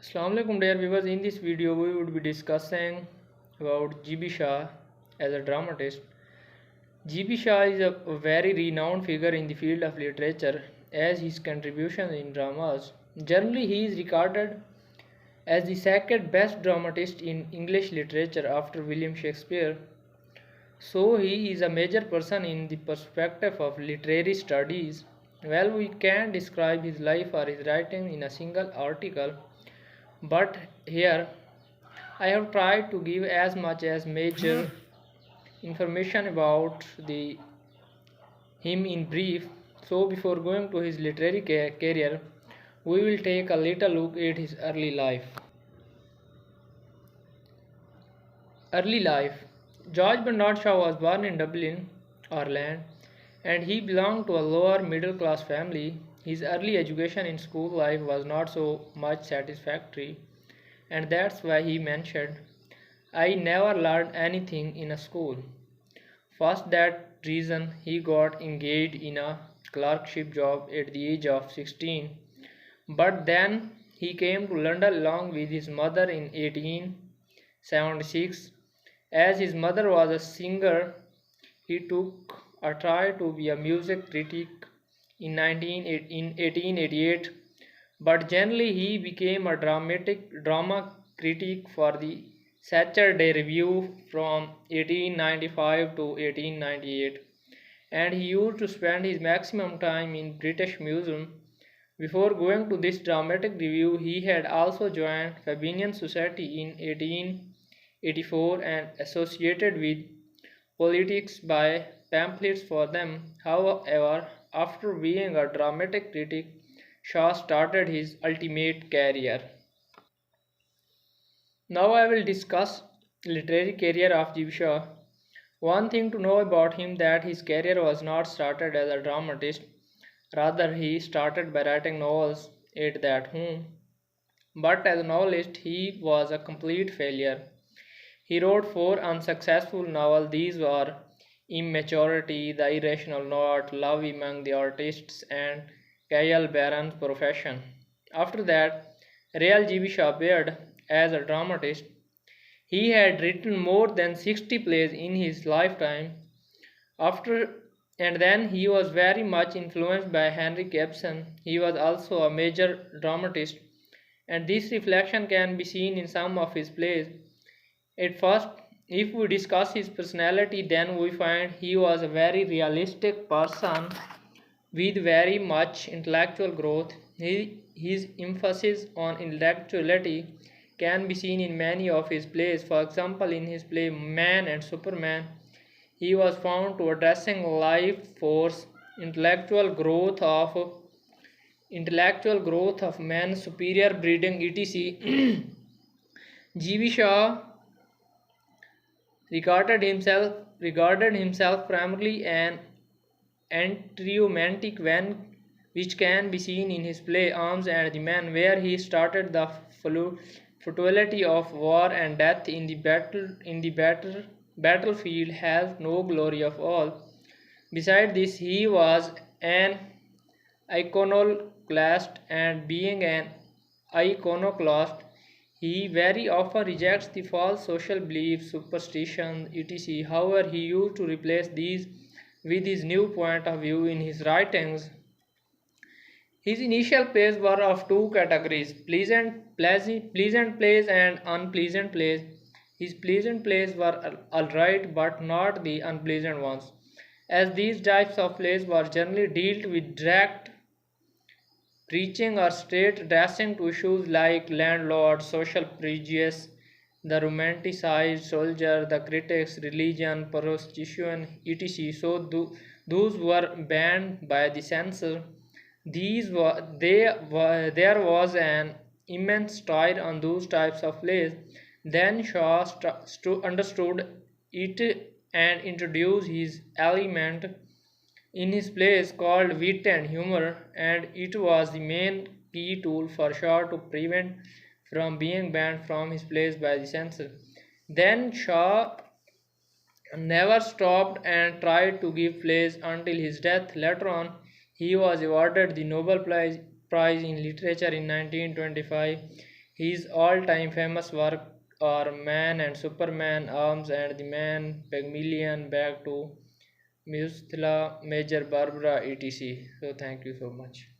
Assalamu alaikum dear viewers. In this video we would be discussing about G.B.Shaw as a dramatist. G.B.Shaw is a very renowned figure in the field of literature as his contributions in dramas. Generally he is regarded as the second best dramatist in English literature after William Shakespeare. So he is a major person in the perspective of literary studies. Well, we can't describe his life or his writing in a single article, but here I have tried to give as much as major information about him in brief. So before going to his literary career, we will take a little look at his early life. Early life. George Bernard Shaw was born in Dublin, Ireland, and he belonged to a lower middle class family. His early education in school life was not so much satisfactory, and that's why he mentioned, I never learned anything in a school. First, that reason he got engaged in a clerkship job at the age of 16, but then he came to London along with his mother in 1876. As his mother was a singer, he took a try to be a music critic in 1888, but generally he became a drama critic for the Saturday Review from 1895 to 1898, and he used to spend his maximum time in British Museum. Before going to this dramatic review, he had also joined Fabinian Society in 1884 and associated with politics by pamphlets for them. However, after being a dramatic critic, Shaw started his ultimate career. Now I will discuss literary career of G.B.Shaw. One thing to know about him that his career was not started as a dramatist, rather he started by writing novels at that home. But as a novelist he was a complete failure. He wrote four unsuccessful novels. These were Immaturity, The Irrational Knot, Love Among the Artists, and Kyle Barron's Profession. After that, real G.B.Shaw appeared as a dramatist. He had written more than 60 plays in his lifetime. After and then he was very much influenced by Henry Ibsen. He was also a major dramatist, and this reflection can be seen in some of his plays. At first, if we discuss his personality, then we find he was a very realistic person with very much intellectual growth. His emphasis on intellectuality can be seen in many of his plays. For example, in his play Man and Superman, he was found to addressing life force, intellectual growth of man, superior breeding, etc. G.B. Shaw regarded himself primarily an anti-romantic one, which can be seen in his play Arms and the Man, where he started the futility of war and death in the battlefield has no glory of all. Besides this, he was an iconoclast, and being an iconoclast, he very often rejects the false social beliefs, superstitions, etc. However, he used to replace these with his new point of view in his writings. His initial plays were of two categories: pleasant plays and unpleasant plays. His pleasant plays were alright, but not the unpleasant ones, as these types of plays were generally dealt with direct preaching or straight addressing to issues like landlords, social prejudice, the romanticized soldier, the critics, religion, prostitution, etc. So those were banned by the censor. There was an immense tide on those types of plays. Then Shaw understood it and introduced his element in his plays called wit and humor, and it was the main key tool for Shaw to prevent from being banned from his plays by the censor. Then Shaw never stopped and tried to give plays until his death. Later on, he was awarded the Nobel Prize in Literature in 1925. His all-time famous work are Man and Superman, Arms and the Man, Pygmalion, Back to Methuselah, Major Barbara, etc. So thank you so much.